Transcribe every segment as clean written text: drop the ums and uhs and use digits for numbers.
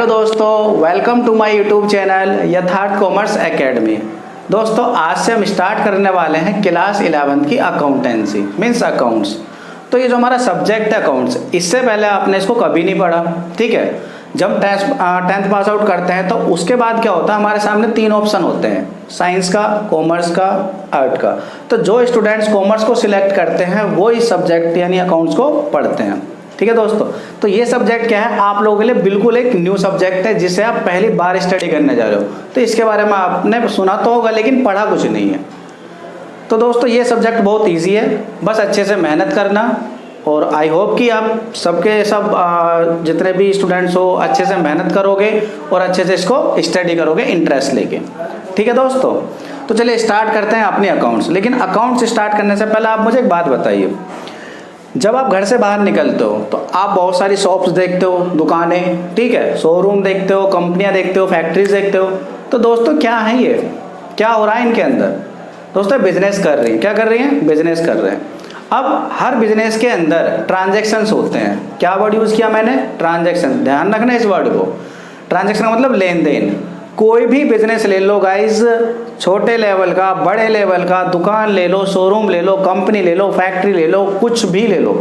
Hello दोस्तों, welcome to my YouTube channel Yatharth commerce academy. दोस्तों आज से हम स्टार्ट करने वाले हैं क्लास 11th की अकाउंटेंसी मीन्स अकाउंट्स। तो ये जो हमारा सब्जेक्ट है अकाउंट्स, इससे पहले आपने इसको कभी नहीं पढ़ा, ठीक है। जब टेंथ पास आउट करते हैं तो उसके बाद क्या होता है, हमारे सामने तीन ऑप्शन होते हैं, साइंस का, कॉमर्स का, आर्ट का। तो जो स्टूडेंट्स कॉमर्स को सिलेक्ट करते हैं वो इस सब्जेक्ट यानी अकाउंट्स को पढ़ते हैं, ठीक है दोस्तों। तो ये सब्जेक्ट क्या है, आप लोगों के लिए बिल्कुल एक न्यू सब्जेक्ट है जिसे आप पहली बार स्टडी करने जा रहे हो। तो इसके बारे में आपने सुना तो होगा लेकिन पढ़ा कुछ नहीं है। तो दोस्तों ये सब्जेक्ट बहुत इजी है, बस अच्छे से मेहनत करना। और आई होप कि आप सबके सब जितने भी स्टूडेंट्स हो अच्छे से मेहनत करोगे और अच्छे से इसको स्टडी करोगे इंटरेस्ट लेके, ठीक है दोस्तों। तो चलिए स्टार्ट करते हैं अपने अकाउंट्स। लेकिन अकाउंट्स स्टार्ट करने से पहले आप मुझे एक बात बताइए, जब आप घर से बाहर निकलते हो तो आप बहुत सारी शॉप्स देखते हो, दुकानें, ठीक है, शोरूम देखते हो, कंपनियां देखते हो, फैक्ट्रीज देखते हो। तो दोस्तों क्या है ये, क्या हो रहा है इनके अंदर? दोस्तों बिजनेस कर रही हैं। क्या कर रही हैं? बिजनेस कर रहे हैं। अब हर बिजनेस के अंदर ट्रांजैक्शंस होते हैं। क्या वर्ड यूज़ किया मैंने? ट्रांजैक्शन। ध्यान रखना इस वर्ड को। ट्रांजैक्शन का मतलब लेन देन। कोई भी बिजनेस ले लो गाइस, छोटे लेवल का, बड़े लेवल का, दुकान ले लो, शोरूम ले लो, कंपनी ले लो, फैक्ट्री ले लो, कुछ भी ले लो,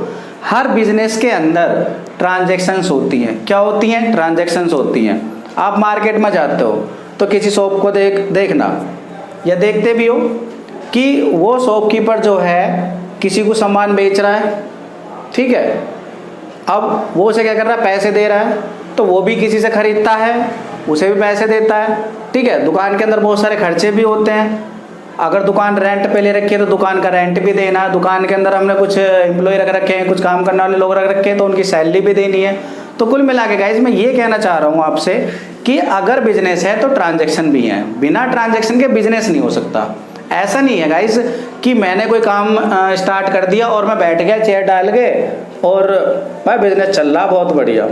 हर बिजनेस के अंदर ट्रांजैक्शंस होती हैं। क्या होती हैं? ट्रांजैक्शंस होती हैं। आप मार्केट में जाते हो तो किसी शॉप को देखना या देखते भी हो कि वो शॉपकीपर जो है किसी को सामान बेच रहा है, ठीक है। अब वो उसे क्या कर रहा है? पैसे दे रहा है, तो वो भी किसी से खरीदता है, उसे भी पैसे देता है, ठीक है। दुकान के अंदर बहुत सारे खर्चे भी होते हैं। अगर दुकान रेंट पे ले रखी है तो दुकान का रेंट भी देना है। दुकान के अंदर हमने कुछ एम्प्लॉय रख रखे हैं, कुछ काम करने वाले लोग रख रखे हैं, तो उनकी सैलरी भी देनी है। तो कुल मिला के गाइज मैं ये कहना चाह रहा हूँ आपसे कि अगर बिजनेस है तो ट्रांजेक्शन भी है। बिना ट्रांजेक्शन के बिजनेस नहीं हो सकता। ऐसा नहीं है गाइज कि मैंने कोई काम स्टार्ट कर दिया और मैं बैठ गया चेयर डाल के और भाई बिजनेस चल रहा बहुत बढ़िया।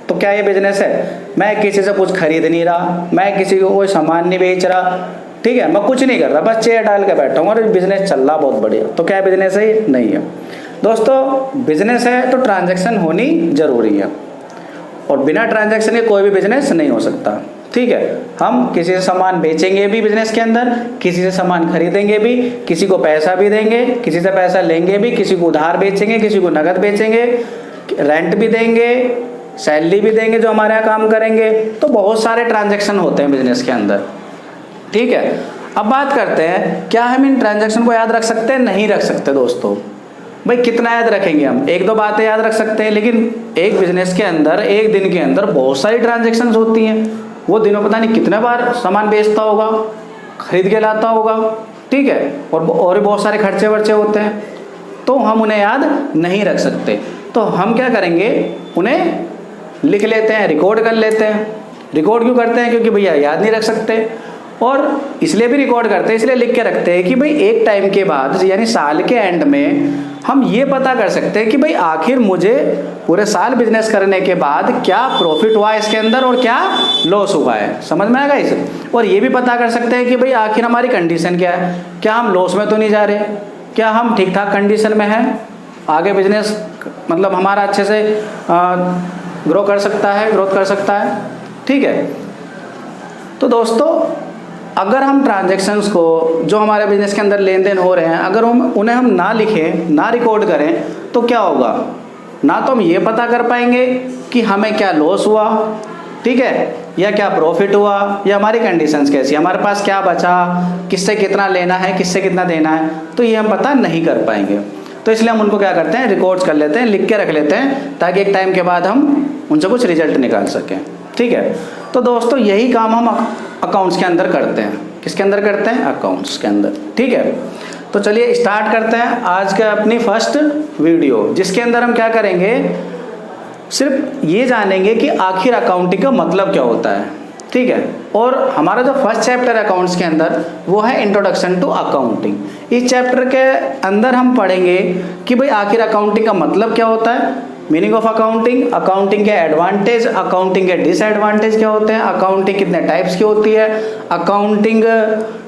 तो क्या ये बिजनेस है? मैं किसी से कुछ खरीद नहीं रहा, मैं किसी को कोई सामान नहीं बेच रहा, ठीक है, मैं कुछ नहीं कर रहा, बस चेयर डाल के बैठा हूँ और बिजनेस चल रहा बहुत बढ़िया। तो क्या बिजनेस है? ये नहीं है दोस्तों। बिजनेस है तो ट्रांजैक्शन होनी जरूरी है और बिना ट्रांजैक्शन के कोई भी बिजनेस नहीं हो सकता, ठीक है। हम किसी से सामान बेचेंगे भी बिजनेस के अंदर, किसी से सामान खरीदेंगे भी, किसी को पैसा भी देंगे, किसी से पैसा लेंगे भी, किसी को उधार बेचेंगे, किसी को नगद बेचेंगे, रेंट भी देंगे, सैलरी भी देंगे जो हमारे यहाँ काम करेंगे। तो बहुत सारे ट्रांजैक्शन होते हैं बिजनेस के अंदर, ठीक है। अब बात करते हैं क्या हम इन ट्रांजैक्शन को याद रख सकते हैं? नहीं रख सकते दोस्तों। भाई कितना याद रखेंगे हम? एक दो बातें याद रख सकते हैं, लेकिन एक बिजनेस के अंदर एक दिन के अंदर बहुत सारी ट्रांजैक्शन होती हैं। वो दिनों पता नहीं कितने बार सामान बेचता होगा, खरीद के लाता होगा, ठीक है, और भी बहुत सारे खर्चे वर्चे होते हैं। तो हम उन्हें याद नहीं रख सकते। तो हम क्या करेंगे, उन्हें लिख लेते हैं, रिकॉर्ड कर लेते हैं। रिकॉर्ड क्यों करते हैं? क्योंकि भैया याद नहीं रख सकते। और इसलिए भी रिकॉर्ड करते हैं, इसलिए लिख के रखते हैं कि भाई एक टाइम के बाद यानी साल के एंड में हम ये पता कर सकते हैं कि भाई आखिर मुझे पूरे साल बिजनेस करने के बाद क्या प्रॉफिट हुआ इसके अंदर और क्या लॉस हुआ है। समझ में आएगा इसे? और ये भी पता कर सकते हैं कि भाई आखिर हमारी कंडीशन क्या है, क्या हम लॉस में तो नहीं जा रहे, क्या हम ठीक ठाक कंडीशन में हैं, आगे बिजनेस मतलब हमारा अच्छे से ग्रो कर सकता है, ग्रोथ कर सकता है, ठीक है। तो दोस्तों अगर हम ट्रांजैक्शंस को जो हमारे बिजनेस के अंदर लेन देन हो रहे हैं अगर उन्हें हम ना लिखें, ना रिकॉर्ड करें तो क्या होगा? ना तो हम ये पता कर पाएंगे कि हमें क्या लॉस हुआ, ठीक है, या क्या प्रॉफिट हुआ, या हमारी कंडीशंस कैसी, हमारे पास क्या बचा, किससे कितना लेना है, किससे कितना देना है, तो ये हम पता नहीं कर पाएंगे। तो इसलिए हम उनको क्या करते हैं, रिकॉर्ड्स कर लेते हैं, लिख के रख लेते हैं, ताकि एक टाइम के बाद हम उनसे कुछ रिजल्ट निकाल सकें, ठीक है। तो दोस्तों यही काम हम अकाउंट्स के अंदर करते हैं। किसके अंदर करते हैं? अकाउंट्स के अंदर, ठीक है। तो चलिए स्टार्ट करते हैं आज का अपनी फर्स्ट वीडियो, जिसके अंदर हम क्या करेंगे, सिर्फ ये जानेंगे कि आखिर अकाउंटिंग का मतलब क्या होता है, ठीक है। और हमारा जो फर्स्ट चैप्टर है अकाउंट्स के अंदर वो है इंट्रोडक्शन टू अकाउंटिंग। इस चैप्टर के अंदर हम पढ़ेंगे कि भाई आखिर अकाउंटिंग का मतलब क्या होता है, मीनिंग ऑफ अकाउंटिंग, अकाउंटिंग के एडवांटेज, अकाउंटिंग के डिसएडवांटेज क्या होते हैं, अकाउंटिंग कितने टाइप्स की होती है, अकाउंटिंग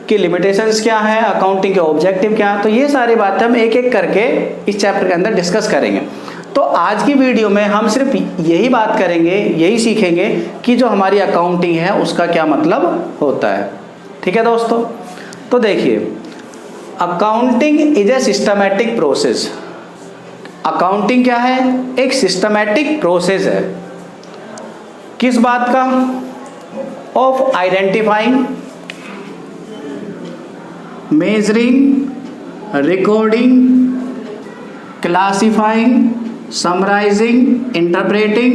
की लिमिटेशंस क्या है, अकाउंटिंग के ऑब्जेक्टिव क्या है। तो ये सारी बातें हम एक एक करके इस चैप्टर के अंदर डिस्कस करेंगे। तो आज की वीडियो में हम सिर्फ यही बात करेंगे, यही सीखेंगे कि जो हमारी अकाउंटिंग है उसका क्या मतलब होता है। ठीक है दोस्तों, तो देखिए, accounting is a systematic process. Accounting क्या है? एक सिस्टमैटिक प्रोसेस है। किस बात का? Of identifying, measuring, recording, classifying, summarising, interpreting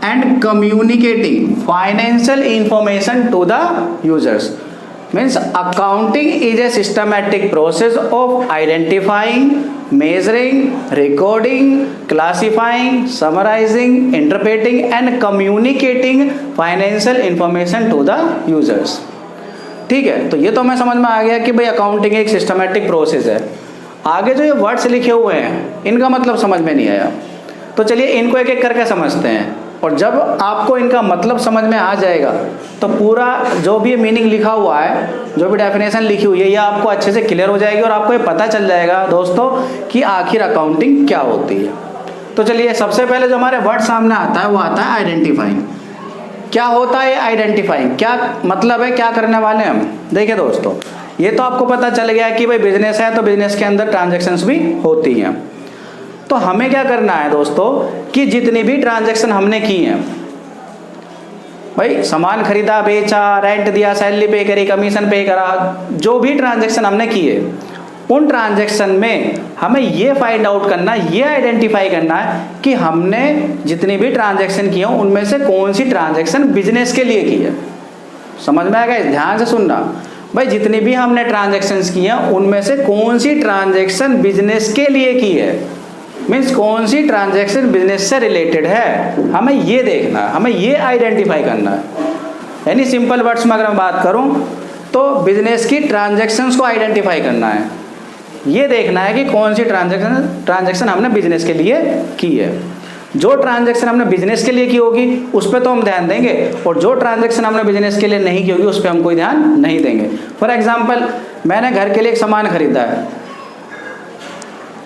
and communicating financial information to the users. Means accounting is a systematic process of identifying, measuring, recording, classifying, summarizing, interpreting and communicating financial information to the users। ठीक है, तो ये तो हमें समझ में आ गया कि भाई अकाउंटिंग एक सिस्टमैटिक प्रोसेस है। आगे जो ये वर्ड्स लिखे हुए हैं इनका मतलब समझ में नहीं आया, तो चलिए इनको एक एक करके समझते हैं। और जब आपको इनका मतलब समझ में आ जाएगा तो पूरा जो भी मीनिंग लिखा हुआ है, जो भी डेफिनेशन लिखी हुई है, ये आपको अच्छे से क्लियर हो जाएगी और आपको ये पता चल जाएगा दोस्तों कि आखिर अकाउंटिंग क्या होती है। तो चलिए, सबसे पहले जो हमारे वर्ड सामने आता है वो आता है आइडेंटिफाइंग। क्या होता है आइडेंटिफाइंग? क्या मतलब है, क्या करने वाले हम? देखिए दोस्तों, ये तो आपको पता चल गया कि भाई बिजनेस है तो बिजनेस के अंदर ट्रांजेक्शन्स भी होती हैं। तो हमें क्या करना है दोस्तों कि जितनी भी ट्रांजैक्शन हमने की हैं, भाई सामान खरीदा, बेचा, रेंट दिया, सैलरी पे करी, कमीशन पे करा, जो भी ट्रांजैक्शन हमने की है उन ट्रांजैक्शन में हमें ये फाइंड आउट करना, ये आइडेंटिफाई करना है कि हमने जितनी भी ट्रांजैक्शन की हो उनमें से कौन सी ट्रांजैक्शन बिजनेस के लिए की है। समझ में आएगा? ध्यान से सुनना भाई, जितनी भी हमने ट्रांजैक्शंस की हैं उनमें से कौन सी ट्रांजैक्शन बिजनेस के लिए की है, मीन्स कौन सी ट्रांजैक्शन बिजनेस से रिलेटेड है, हमें ये देखना है, हमें ये आइडेंटिफाई करना है। यानी सिंपल वर्ड्स में अगर मैं बात करूं तो बिजनेस की ट्रांजैक्शंस को आइडेंटिफाई करना है, ये देखना है कि कौन सी ट्रांजैक्शन हमने बिजनेस के लिए की है। जो ट्रांजैक्शन हमने बिजनेस के लिए की होगी उस पर तो हम ध्यान देंगे, और जो ट्रांजैक्शन हमने बिजनेस के लिए नहीं की होगी उस पर हम कोई ध्यान नहीं देंगे। फॉर एग्जाम्पल, मैंने घर के लिए एक सामान खरीदा है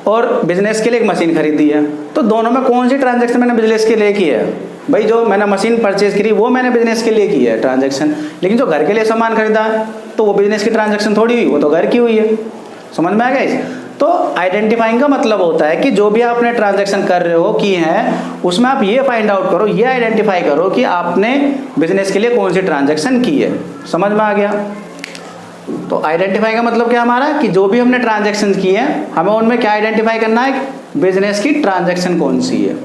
और बिजनेस के लिए एक मशीन खरीदी है, तो दोनों में कौन सी ट्रांजैक्शन मैंने बिजनेस के लिए की है? भाई जो मैंने मशीन परचेज करी वो मैंने बिजनेस के लिए की है ट्रांजैक्शन, लेकिन जो घर के लिए सामान खरीदा तो वो बिजनेस की ट्रांजैक्शन थोड़ी हुई, वो तो घर की हुई है। समझ में आ गया इस? तो आइडेंटिफाइंग का मतलब होता है कि जो भी आपने ट्रांजैक्शन कर रहे हो, की हैं, उसमें आप ये फाइंड आउट करो, ये आइडेंटिफाई करो कि आपने बिजनेस के लिए कौन सी ट्रांजैक्शन की है। समझ में आ गया? तो आइडेंटिफाई का मतलब क्या हमारा, कि जो भी हमने ट्रांजैक्शन की है हमें उनमें क्या आइडेंटिफाई करना है, बिजनेस की ट्रांजैक्शन कौन सी है।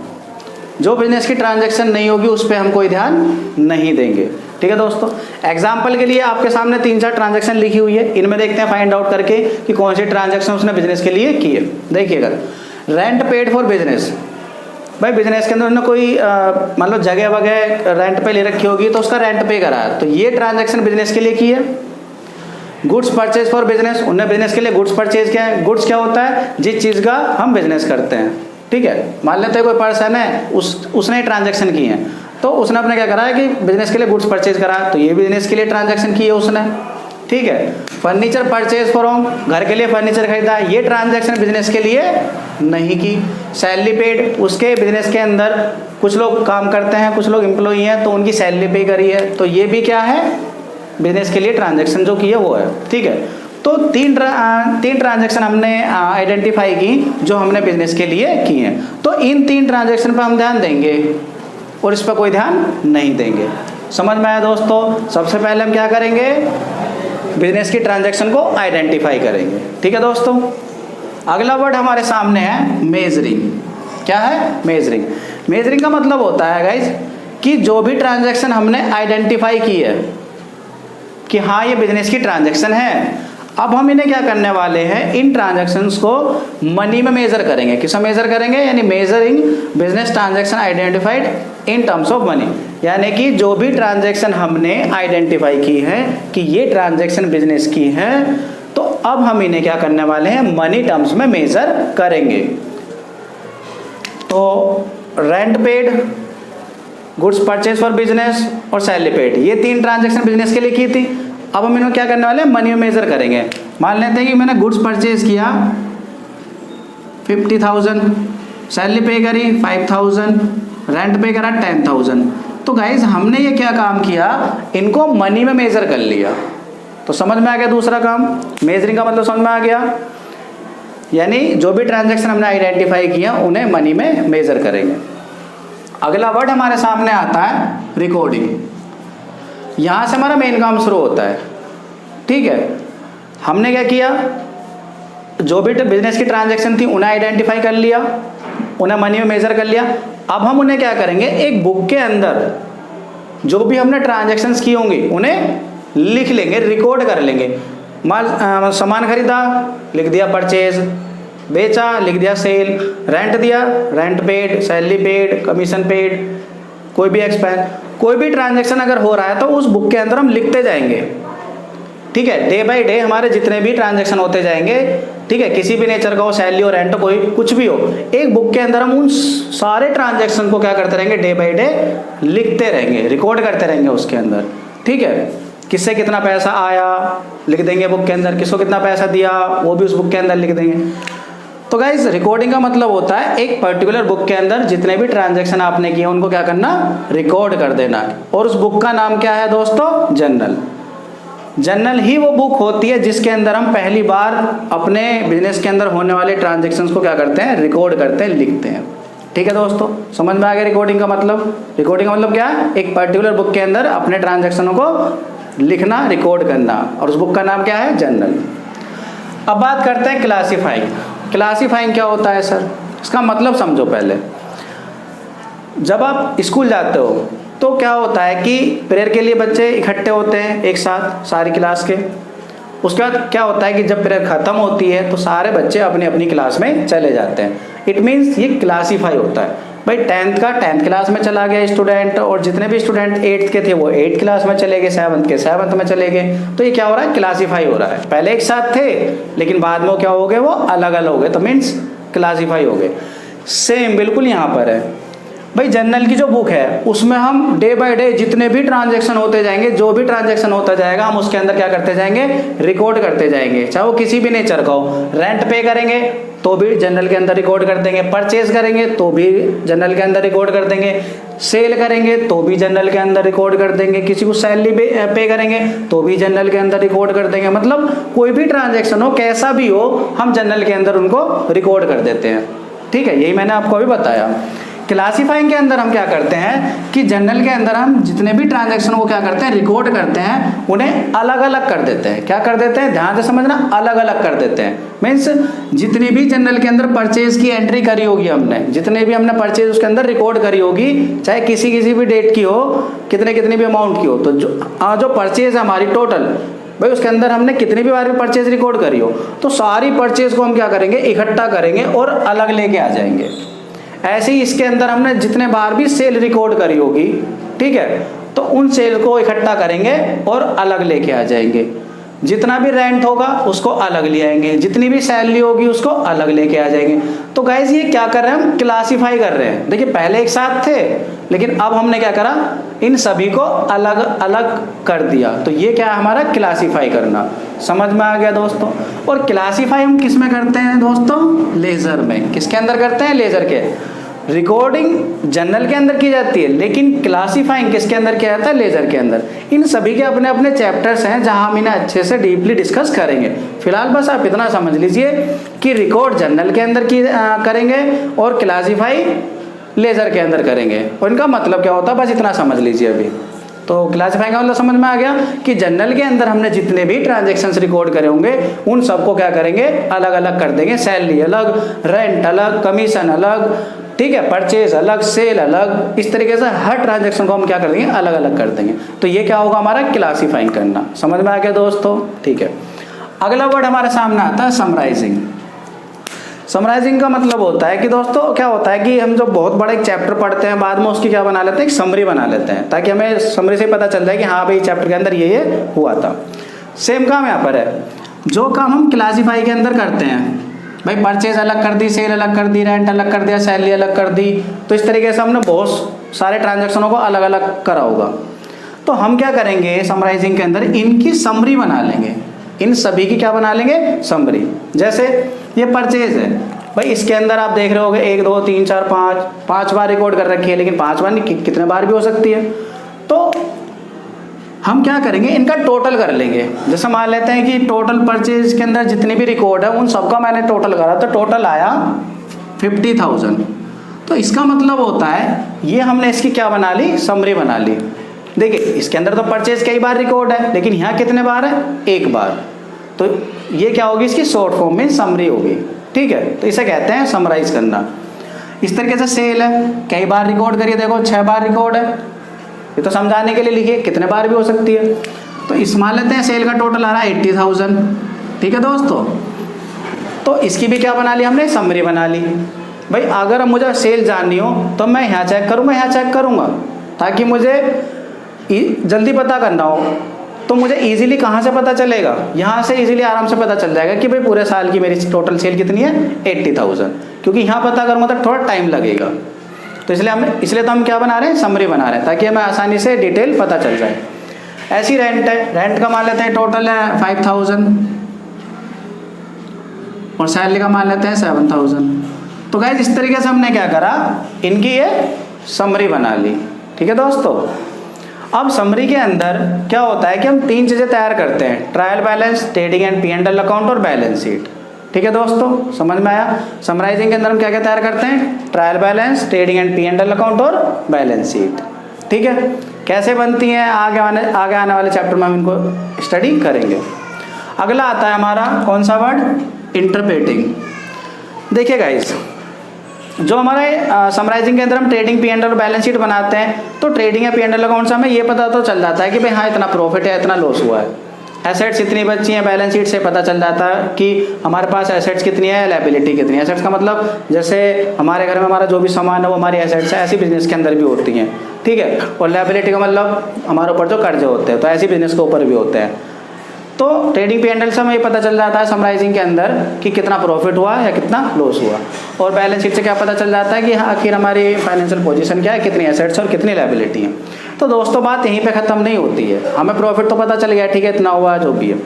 जो बिजनेस की ट्रांजैक्शन नहीं होगी उस पर हम कोई ध्यान नहीं देंगे। ठीक है दोस्तों, एग्जाम्पल के लिए आपके सामने 3-4 ट्रांजैक्शन लिखी हुई है, इनमें देखते हैं फाइंड आउट करके कि कौन सी ट्रांजैक्शन उसने बिजनेस के लिए की है। देखिएगा, रेंट पेड फॉर बिजनेस, भाई बिजनेस के अंदर उन्होंने कोई मान लो जगह वगैरह रेंट पे ले रखी होगी तो उसका रेंट पे करा है, तो ये ट्रांजैक्शन बिजनेस के लिए की है। गुड्स परचेज फॉर बिजनेस, उन्होंने बिजनेस के लिए गुड्स परचेज किया है। गुड्स क्या होता है? जिस चीज़ का हम बिजनेस करते हैं। ठीक है, मान लेते हैं कोई पर्सन है, उसने ट्रांजैक्शन की है, तो उसने अपने क्या करा है कि बिजनेस के लिए गुड्स परचेज करा, तो ये बिजनेस के लिए ट्रांजैक्शन की है उसने। ठीक है, फर्नीचर परचेज फॉर होम, घर के लिए फर्नीचर खरीदा, ये ट्रांजैक्शन बिजनेस के लिए नहीं की। सैलरी पेड, उसके बिजनेस के अंदर कुछ लोग काम करते हैं, कुछ लोग एम्प्लॉई हैं, तो उनकी सैलरी पे करी है, तो ये भी क्या है, बिजनेस के लिए ट्रांजैक्शन जो की है वो है। ठीक है, तो तीन ट्रांजैक्शन हमने आइडेंटिफाई की जो हमने बिजनेस के लिए की हैं। तो इन 3 ट्रांजैक्शन पर हम ध्यान देंगे और इस पर कोई ध्यान नहीं देंगे। समझ में आया दोस्तों? सबसे पहले हम क्या करेंगे, बिजनेस की ट्रांजैक्शन को आइडेंटिफाई करेंगे। ठीक है दोस्तों, अगला वर्ड हमारे सामने है मेजरिंग। क्या है? मेजरिंग। मेजरिंग का मतलब होता है गाइज कि जो भी ट्रांजैक्शन हमने आइडेंटिफाई की है कि हाँ ये बिजनेस की ट्रांजैक्शन है, अब हम इन्हें क्या करने वाले हैं, इन ट्रांजैक्शंस को मनी में मेजर करेंगे। किस में मेजर करेंगे? यानी measuring business transaction identified in terms of money, यानी कि जो भी ट्रांजैक्शन हमने आइडेंटिफाई की है कि ये ट्रांजैक्शन बिजनेस की है, तो अब हम इन्हें क्या करने वाले हैं, मनी टर्म्स में मेजर करेंगे। तो rent paid, goods purchase for business और सैलरी पेड, ये 3 ट्रांजैक्शन बिजनेस के लिए की थी। अब हम इन्हें क्या करने वाले हैं, मनी में मेजर करेंगे। मान लेते हैं कि मैंने गुड्स परचेज किया 50,000, सैलरी पे करी 5000, रेंट पे करा 10000। तो गाइज हमने ये क्या काम किया, इनको मनी में मेजर कर लिया। तो समझ में आ गया दूसरा काम, मेजरिंग का मतलब समझ में आ गया, यानी जो भी ट्रांजैक्शन हमने आइडेंटिफाई किया उन्हें मनी में मेजर करेंगे। अगला वर्ड हमारे सामने आता है रिकॉर्डिंग। यहाँ से हमारा मेन काम शुरू होता है। ठीक है, हमने क्या किया, जो भी बिजनेस की ट्रांजैक्शन थी उन्हें आइडेंटिफाई कर लिया, उन्हें मनी में मेजर कर लिया। अब हम उन्हें क्या करेंगे, एक बुक के अंदर जो भी हमने ट्रांजैक्शंस की होंगी उन्हें लिख लेंगे, रिकॉर्ड कर लेंगे। माल सामान खरीदा, लिख दिया परचेज, बेचा, लिख दिया सेल, रेंट दिया, rent paid, salary paid, commission paid, कोई भी एक्सपेंस, कोई भी ट्रांजैक्शन अगर हो रहा है तो उस बुक के अंदर हम लिखते जाएंगे। ठीक है, डे बाय डे हमारे जितने भी ट्रांजैक्शन होते जाएंगे, ठीक है, किसी भी नेचर का हो, सैलरी हो, रेंट हो, कोई कुछ भी हो, एक बुक के अंदर हम उन सारे ट्रांजैक्शन को क्या करते रहेंगे, डे बाय डे लिखते रहेंगे, रिकॉर्ड करते रहेंगे उसके अंदर। ठीक है, किससे कितना पैसा आया लिख देंगे बुक के अंदर, किसको कितना पैसा दिया वो भी उस बुक के अंदर लिख देंगे। तो गाइस रिकॉर्डिंग का मतलब होता है एक पर्टिकुलर बुक के अंदर जितने भी ट्रांजैक्शन आपने किए उनको क्या करना, रिकॉर्ड कर देना। और उस बुक का नाम क्या है दोस्तों, जर्नल। जर्नल ही वो बुक होती है जिसके अंदर हम पहली बार अपने बिजनेस के अंदर होने वाले ट्रांजैक्शंस को क्या करते हैं, रिकॉर्ड करते हैं, लिखते हैं। ठीक है दोस्तों, समझ में आ गया रिकॉर्डिंग का मतलब। रिकॉर्डिंग का मतलब क्या है, एक पर्टिकुलर बुक के अंदर अपने ट्रांजैक्शनों को लिखना, रिकॉर्ड करना, और उस बुक का नाम क्या है, जर्नल। अब बात करते हैं क्लासीफाइंग। क्लासीफाइंग क्या होता है सर, इसका मतलब समझो पहले। जब आप स्कूल जाते हो तो क्या होता है कि प्रेयर के लिए बच्चे इकट्ठे होते हैं एक साथ सारी क्लास के। उसके बाद क्या होता है कि जब प्रेयर खत्म होती है तो सारे बच्चे अपनी अपनी क्लास में चले जाते हैं। इट मीन्स ये क्लासीफाई होता है। भाई 10th का 10th क्लास में चला गया स्टूडेंट, और जितने भी स्टूडेंट 8th के थे वो 8th क्लास में चले गए, 7th के 7th में चले गए। तो ये क्या हो रहा है, क्लासीफाई हो रहा है। पहले एक साथ थे लेकिन बाद में वो क्या हो गए, वो अलग अलग हो गए, तो मीन्स क्लासीफाई हो गए। सेम बिल्कुल यहाँ पर है भाई, जर्नल की जो बुक है उसमें हम डे बाय डे जितने भी ट्रांजैक्शन होते जाएंगे, जो भी ट्रांजैक्शन होता जाएगा हम उसके अंदर क्या करते जाएंगे, रिकॉर्ड करते जाएंगे। चाहे वो किसी भी नेचर का हो, रेंट पे करेंगे तो भी जर्नल के अंदर रिकॉर्ड कर देंगे, परचेज करेंगे तो भी जर्नल के अंदर रिकॉर्ड कर देंगे, सेल करेंगे तो भी जर्नल के अंदर रिकॉर्ड कर देंगे, किसी को सैलरी पे करेंगे तो भी जर्नल के अंदर रिकॉर्ड कर देंगे। मतलब कोई भी ट्रांजैक्शन हो, कैसा भी हो, हम जर्नल के अंदर उनको रिकॉर्ड कर देते हैं। ठीक है, यही मैंने आपको अभी बताया। क्लासीफाइंग के अंदर हम क्या करते हैं कि जर्नल के अंदर हम जितने भी ट्रांजैक्शन को क्या करते हैं, रिकॉर्ड करते हैं, उन्हें अलग अलग कर देते हैं। क्या कर देते हैं, ध्यान से समझना, अलग अलग कर देते हैं। मीन्स जितनी भी जर्नल के अंदर परचेज की एंट्री करी होगी हमने, जितने भी हमने परचेज उसके अंदर रिकॉर्ड करी होगी, चाहे किसी भी डेट की हो, कितनी भी अमाउंट की हो, तो जो परचेज है हमारी टोटल, भाई उसके अंदर हमने कितनी भी बार भी परचेज रिकॉर्ड करी हो, तो सारी परचेज को हम क्या करेंगे, इकट्ठा करेंगे और अलग लेके आ जाएंगे। ऐसे ही इसके अंदर हमने जितने बार भी सेल रिकॉर्ड करी होगी, ठीक है, तो उन सेल को इकट्ठा करेंगे और अलग लेके आ जाएंगे। जितना भी रेंट होगा उसको अलग ले आएंगे, जितनी भी सैलरी होगी उसको अलग लेके आ जाएंगे। तो गाइस ये क्या कर रहे हैं, हम क्लासीफाई कर रहे हैं। देखिए पहले एक साथ थे लेकिन अब हमने क्या करा, इन सभी को अलग अलग कर दिया। तो ये क्या है हमारा, क्लासीफाई करना। समझ में आ गया दोस्तों। और क्लासीफाई हम किस में करते हैं दोस्तों, लेजर में। किसके अंदर करते हैं, लेजर के। रिकॉर्डिंग जर्नल के अंदर की जाती है लेकिन क्लासीफाइंग किसके अंदर किया जाता है, लेजर के अंदर। इन सभी के अपने अपने चैप्टर्स हैं जहां हम इन्हें अच्छे से डीपली डिस्कस करेंगे। फिलहाल बस आप इतना समझ लीजिए कि रिकॉर्ड जर्नल के अंदर की करेंगे और क्लासीफाई लेजर के अंदर करेंगे। और इनका मतलब क्या होता है, बस इतना समझ लीजिए अभी। तो क्लासीफाइंग का मतलब समझ में आ गया कि जर्नल के अंदर हमने जितने भी ट्रांजैक्शंस रिकॉर्ड करे होंगे उन सबको क्या करेंगे, अलग अलग कर देंगे। सैलरी अलग, रेंट अलग, कमीशन अलग, ठीक है, परचेज अलग, सेल अलग। इस तरीके से हर ट्रांजैक्शन को हम क्या कर देंगे, अलग अलग कर देंगे। तो ये क्या होगा हमारा, क्लासीफाइंग करना। समझ में आ गया दोस्तों, ठीक है। अगला वर्ड हमारे सामने आता है समराइजिंग। समराइजिंग का मतलब होता है कि दोस्तों क्या होता है कि हम जो बहुत बड़ा एक चैप्टर पढ़ते हैं बाद में उसकी क्या बना लेते हैं, एक समरी बना लेते हैं, ताकि हमें समरी से पता चल जाए कि हाँ भाई चैप्टर के अंदर ये हुआ था। सेम काम यहाँ पर है। जो काम हम क्लासीफाई के अंदर करते हैं, भाई परचेज अलग कर दी, सेल अलग कर दी, रेंट अलग कर दिया, सैलरी अलग कर दी, तो इस तरीके से हमने बहुत सारे ट्रांजैक्शनों को अलग अलग करा होगा। तो हम क्या करेंगे समराइजिंग के अंदर, इनकी समरी बना लेंगे। इन सभी की क्या बना लेंगे, समरी। जैसे ये परचेज है, भाई इसके अंदर आप देख रहे होगे 1 2 3 4 5 बार रिकॉर्ड कर रखी है, लेकिन 5 बार नहीं, कितने बार भी हो सकती है। तो हम क्या करेंगे, इनका टोटल कर लेंगे। जैसे मान लेते हैं कि टोटल परचेज के अंदर जितनी भी रिकॉर्ड है उन सबका मैंने टोटल करा, तो टोटल आया 50,000। तो इसका मतलब होता है ये हमने इसकी क्या बना ली, समरी बना ली। देखिए इसके अंदर तो परचेज कई बार रिकॉर्ड है, लेकिन यहाँ कितने बार है, 1 बार। तो ये क्या होगी, इसकी शॉर्ट फॉर्म में समरी होगी। ठीक है, तो इसे कहते हैं समराइज करना। इस तरीके से सेल है, कई बार रिकॉर्ड करिए, देखो 6 बार रिकॉर्ड है, ये तो समझाने के लिए लिखिए, कितने बार भी हो सकती है। तो इस मान लेते हैं सेल का टोटल आ रहा है 80,000। ठीक है दोस्तों, तो इसकी भी क्या बना ली हमने, समरी बना ली। भाई अगर मुझे सेल जाननी हो तो मैं यहाँ चेक करूँगा, यहाँ चेक करूँगा, ताकि मुझे जल्दी पता करना हो तो मुझे इजीली कहाँ से पता चलेगा, यहाँ से इजीली आराम से पता चल जाएगा कि भाई पूरे साल की मेरी टोटल सेल कितनी है, 80,000। क्योंकि यहाँ पता करूँगा तो थोड़ा टाइम लगेगा। तो इसलिए तो हम क्या बना रहे हैं, समरी बना रहे हैं, ताकि हमें आसानी से डिटेल पता चल जाए। ऐसी रेंट है, रेंट का मान लेते हैं टोटल है 5,000 और सैलरी का मान लेते हैं 7,000। तो गाइस इस तरीके से हमने क्या करा, इनकी ये समरी बना ली। ठीक है दोस्तों, अब समरी के अंदर क्या होता है कि हम 3 चीज़ें तैयार करते हैं, trial balance, trading and P&L account और बैलेंस शीट। ठीक है दोस्तों, समझ में आया। समराइजिंग के अंदर हम क्या क्या तैयार करते हैं, trial balance, trading and P&L account और बैलेंस शीट। ठीक है, कैसे बनती हैं आगे आने वाले चैप्टर में हम इनको स्टडी करेंगे। अगला आता है हमारा कौन सा वर्ड, इंटरप्रेटिंग। देखिए गाइस, जो हमारे समराइजिंग के अंदर हम ट्रेडिंग P&L और बैलेंस शीट बनाते हैं, तो ट्रेडिंग या P&L अकाउंट से हमें ये पता तो चल जाता है कि भाई हाँ इतना प्रॉफिट है, इतना लॉस हुआ है, एसेट्स इतनी बची हैं। बैलेंस शीट से पता चल जाता है कि हमारे पास एसेट्स कितनी है, लायबिलिटी कितनी है। एसेट्स का मतलब जैसे हमारे घर में हमारा जो भी सामान है वो हमारी एसेट्स है, ऐसी बिजनेस के अंदर भी होती हैं। ठीक है, और लायबिलिटी का मतलब हमारे ऊपर जो कर्जे होते हैं, तो ऐसी बिजनेस के ऊपर भी होते हैं। तो ट्रेडिंग P&L से हमें ये पता चल जाता है समराइजिंग के अंदर कि कितना प्रॉफिट हुआ या कितना लॉस हुआ। और बैलेंस शीट से क्या पता चल जाता है कि आखिर हमारी फाइनेंशियल पोजीशन क्या है, कितनी एसेट्स और कितनी लायबिलिटी है। तो दोस्तों बात यहीं पे ख़त्म नहीं होती है। हमें प्रॉफिट तो पता चल गया, ठीक है, इतना हुआ जो भी है,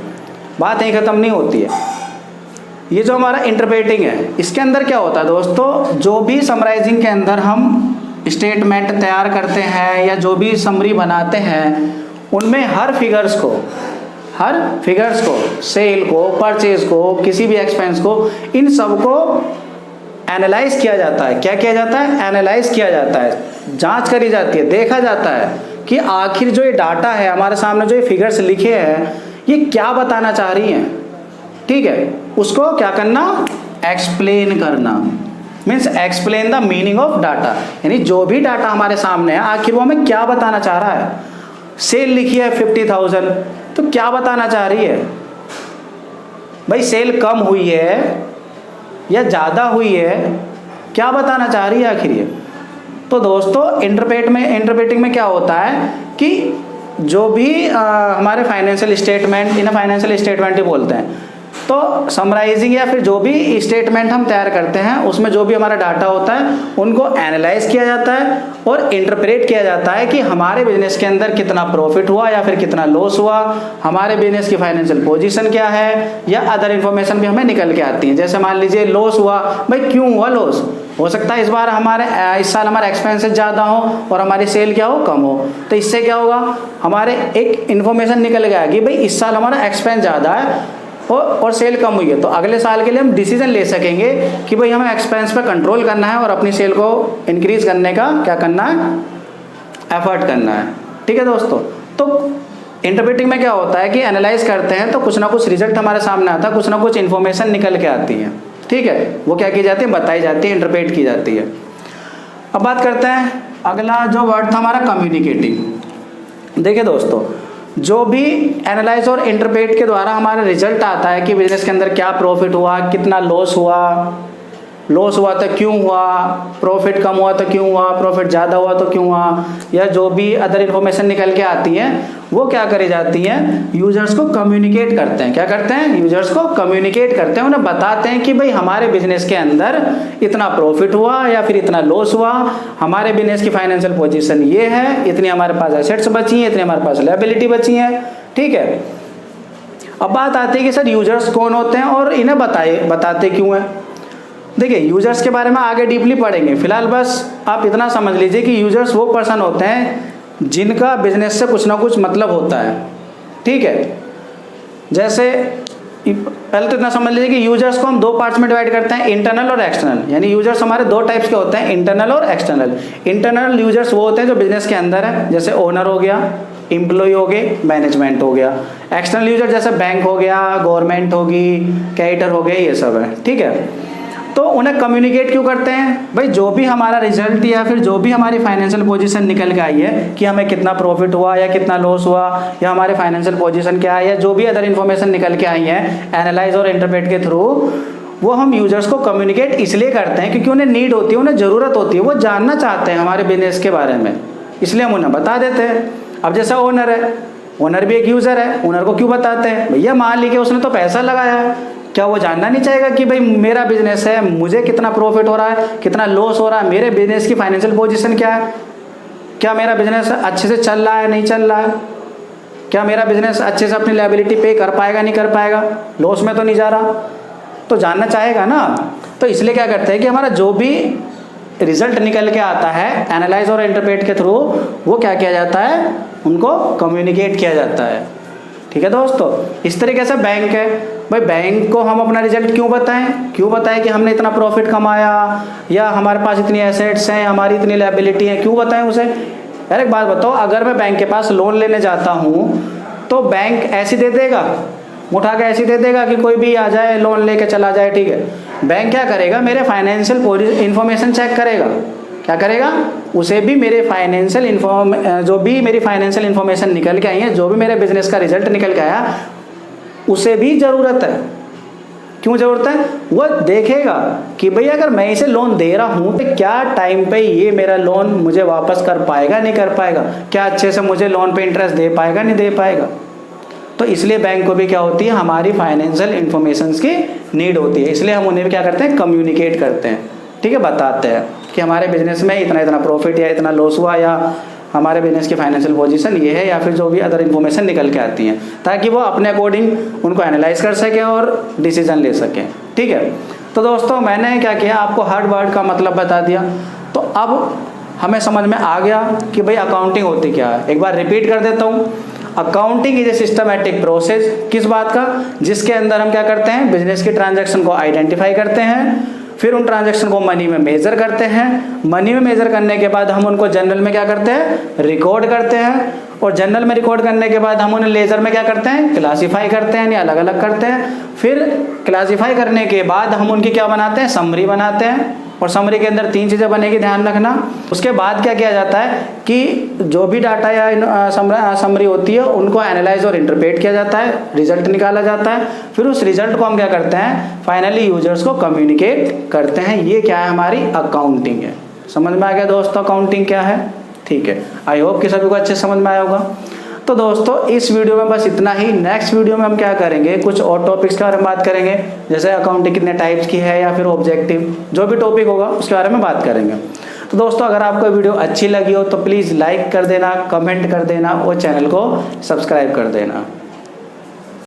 बात यहीं ख़त्म नहीं होती है। ये जो हमारा इंटरप्रेटिंग है, इसके अंदर क्या होता है दोस्तों, जो भी समराइजिंग के अंदर हम स्टेटमेंट तैयार करते हैं या जो भी समरी बनाते हैं, उनमें हर फिगर्स को, सेल को, परचेज को, किसी भी एक्सपेंस को, इन सब को एनालाइज किया जाता है। क्या किया जाता है, एनालाइज किया जाता है, जांच करी जाती है, देखा जाता है कि आखिर जो ये डाटा है हमारे सामने, जो ये फिगर्स लिखे हैं, ये क्या बताना चाह रही हैं। ठीक है, उसको क्या करना, एक्सप्लेन करना, means explain the meaning of data. यानी जो भी डाटा हमारे सामने है, आखिर वो हमें क्या बताना चाह रहा है। सेल लिखी है 50,000, तो क्या बताना चाह रही है भाई, सेल कम हुई है या ज़्यादा हुई है, क्या बताना चाह रही है आखिर ये। तो दोस्तों इंटरप्रेटिंग में क्या होता है कि जो भी हमारे फाइनेंशियल स्टेटमेंट, इन्हें फाइनेंशियल स्टेटमेंट ही बोलते हैं। तो समराइजिंग या फिर जो भी स्टेटमेंट हम तैयार करते हैं, उसमें जो भी हमारा डाटा होता है उनको एनालाइज किया जाता है और इंटरप्रेट किया जाता है कि हमारे बिजनेस के अंदर कितना प्रॉफिट हुआ या फिर कितना लॉस हुआ, हमारे बिजनेस की फाइनेंशियल पोजीशन क्या है, या अदर इन्फॉर्मेशन भी हमें निकल के आती है। जैसे मान लीजिए लॉस हुआ, भाई क्यों हुआ लॉस, हो सकता है इस साल हमारे एक्सपेंसेस ज़्यादा हो और हमारी सेल क्या हो, कम हो। तो इससे क्या होगा, हमारे एक इन्फॉर्मेशन निकल गया कि भाई इस साल हमारा एक्सपेंस ज़्यादा है और सेल कम हुई है। तो अगले साल के लिए हम डिसीजन ले सकेंगे कि भाई हमें एक्सपेंस पे कंट्रोल करना है और अपनी सेल को इंक्रीज करने का क्या करना है, एफर्ट करना है। ठीक है दोस्तों, तो इंटरप्रेटिंग में क्या होता है कि एनालाइज करते हैं तो कुछ ना कुछ रिजल्ट हमारे सामने आता है, कुछ ना कुछ इन्फॉर्मेशन निकल के आती है। ठीक है, वो क्या की जाती है, बताई जाती है, इंटरप्रेट की जाती है। अब बात करते हैं अगला जो वर्ड था हमारा, कम्युनिकेटिंग। देखिए दोस्तों, जो भी एनालाइज और इंटरप्रेट के द्वारा हमारा रिजल्ट आता है कि बिजनेस के अंदर क्या प्रॉफिट हुआ, कितना लॉस हुआ तो क्यों हुआ, प्रॉफिट कम हुआ तो क्यों हुआ, प्रॉफिट ज़्यादा हुआ तो क्यों हुआ, या जो भी अदर इन्फॉर्मेशन निकल के आती हैं, वो क्या करी जाती हैं, यूजर्स को कम्युनिकेट करते हैं। क्या करते हैं, यूजर्स को कम्युनिकेट करते हैं, उन्हें बताते हैं कि भाई हमारे बिजनेस के अंदर इतना प्रॉफिट हुआ या फिर इतना लॉस हुआ, हमारे बिजनेस की फाइनेंशियल पोजीशन ये है, इतनी हमारे पास एसेट्स बची हैं, इतनी हमारे पास लायबिलिटी बची है। ठीक है, अब बात आती है कि सर यूजर्स कौन होते हैं और इन्हें बताते क्यों हैं। देखिए यूजर्स के बारे में आगे डीपली पढ़ेंगे, फिलहाल बस आप इतना समझ लीजिए कि यूजर्स वो पर्सन होते हैं जिनका बिजनेस से कुछ ना कुछ मतलब होता है। ठीक है, जैसे पहले तो इतना समझ लीजिए कि यूजर्स को हम दो पार्ट्स में डिवाइड करते हैं, इंटरनल और एक्सटर्नल। यानी यूजर्स हमारे दो टाइप्स के होते हैं, इंटरनल और एक्सटर्नल। इंटरनल यूजर्स वो होते हैं जो बिजनेस के अंदर है, जैसे ओनर हो गया, एम्प्लॉय हो गए, मैनेजमेंट हो गया। एक्सटर्नल यूजर जैसे बैंक हो गया, गवर्नमेंट होगी, क्रेडिटर हो गया, ये सब है। ठीक है, तो उन्हें कम्युनिकेट क्यों करते हैं भाई? जो भी हमारा रिजल्ट या फिर जो भी हमारी फाइनेंशियल पोजीशन निकल के आई है कि हमें कितना प्रॉफिट हुआ या कितना लॉस हुआ या हमारे फाइनेंशियल पोजीशन क्या है या जो भी अदर इन्फॉर्मेशन निकल के आई है एनालाइज और इंटरप्रेट के थ्रू, वो हम यूजर्स को कम्युनिकेट इसलिए करते हैं क्योंकि उन्हें नीड होती है, उन्हें ज़रूरत होती है, वो जानना चाहते हैं हमारे बिजनेस के बारे में, इसलिए हम उन्हें बता देते हैं। अब जैसा ओनर है, ओनर भी एक यूज़र है, ओनर को क्यों बताते हैं? भैया मान लीजिए उसने तो पैसा लगाया है, क्या वो जानना नहीं चाहेगा कि भाई मेरा बिजनेस है, मुझे कितना प्रॉफिट हो रहा है, कितना लॉस हो रहा है, मेरे बिजनेस की फाइनेंशियल पोजीशन क्या है, क्या मेरा बिजनेस अच्छे से चल रहा है नहीं चल रहा है, क्या मेरा बिजनेस अच्छे से अपनी लायबिलिटी पे कर पाएगा नहीं कर पाएगा, लॉस में तो नहीं जा रहा, तो जानना चाहेगा ना। तो इसलिए क्या करते हैं कि हमारा जो भी रिजल्ट निकल के आता है एनालाइज और इंटरप्रेट के थ्रू, वो क्या किया जाता है, उनको कम्युनिकेट किया जाता है। ठीक है दोस्तों, इस तरीके से बैंक है भाई, बैंक को हम अपना रिजल्ट क्यों बताएं कि हमने इतना प्रॉफिट कमाया या हमारे पास इतनी एसेट्स हैं, हमारी इतनी लायबिलिटी है, क्यों बताएं उसे? यार एक बात बताओ, अगर मैं बैंक के पास लोन लेने जाता हूँ तो बैंक ऐसे दे देगा, उठा के ऐसे दे देगा कि कोई भी आ जाए लोन लेके चला जाए? ठीक है, बैंक क्या करेगा, मेरे फाइनेंशियल इन्फॉर्मेशन चेक करेगा। क्या करेगा? उसे भी मेरे फाइनेंशियल जो भी मेरी फाइनेंशियल इन्फॉर्मेशन निकल के आई है, जो भी मेरे बिजनेस का रिजल्ट निकल के आया, उसे भी ज़रूरत है। क्यों ज़रूरत है? वो देखेगा कि भैया अगर मैं इसे लोन दे रहा हूँ तो क्या टाइम पे ये मेरा लोन मुझे वापस कर पाएगा नहीं कर पाएगा, क्या अच्छे से मुझे लोन पे इंटरेस्ट दे पाएगा नहीं दे पाएगा। तो इसलिए बैंक को भी क्या होती है, हमारी फाइनेंशियल इन्फॉर्मेशन की नीड होती है, इसलिए हम उन्हें भी क्या करते हैं, कम्युनिकेट करते हैं। ठीक है, बताते हैं कि हमारे बिजनेस में इतना इतना प्रॉफिट या इतना लॉस हुआ या हमारे बिजनेस की फाइनेंशियल पोजीशन ये है, या फिर जो भी अदर इन्फॉर्मेशन निकल के आती हैं, ताकि वो अपने अकॉर्डिंग उनको एनालाइज कर सकें और डिसीजन ले सकें। ठीक है, तो दोस्तों मैंने क्या किया, आपको हर वर्ड का मतलब बता दिया। तो अब हमें समझ में आ गया कि भाई अकाउंटिंग होती क्या है। एक बार रिपीट कर देता हूँ, accounting is a systematic process, किस बात का, जिसके अंदर हम क्या करते हैं, बिजनेस की ट्रांजैक्शन को आइडेंटिफाई करते हैं, फिर उन ट्रांजैक्शन को मनी में मेजर करते हैं, मनी में मेजर करने के बाद हम उनको जनरल में क्या करते हैं, रिकॉर्ड करते हैं, और जनरल में रिकॉर्ड करने के बाद हम उन्हें लेजर में क्या करते हैं, क्लासीफाई करते हैं, यानी अलग अलग करते हैं। फिर क्लासीफाई करने के बाद हम उनकी क्या बनाते हैं, समरी बनाते हैं, और समरी के अंदर 3 चीज़ें बनेगी, ध्यान रखना। उसके बाद क्या किया जाता है कि जो भी डाटा या समरी होती है उनको एनालाइज और इंटरप्रेट किया जाता है, रिजल्ट निकाला जाता है, फिर उस रिजल्ट को हम क्या करते हैं, फाइनली यूजर्स को कम्युनिकेट करते हैं। ये क्या है, हमारी अकाउंटिंग है। समझ में आ गया दोस्तों अकाउंटिंग क्या है? ठीक है, आई होप कि सभी को अच्छे समझ में आया होगा। तो दोस्तों इस वीडियो में बस इतना ही। नेक्स्ट वीडियो में हम क्या करेंगे, कुछ और टॉपिक्स के बारे में बात करेंगे, जैसे अकाउंटिंग कितने टाइप्स की है या फिर ऑब्जेक्टिव, जो भी टॉपिक होगा उसके बारे में बात करेंगे। तो दोस्तों अगर आपको वीडियो अच्छी लगी हो तो प्लीज़ लाइक कर देना, कमेंट कर देना और चैनल को सब्सक्राइब कर देना।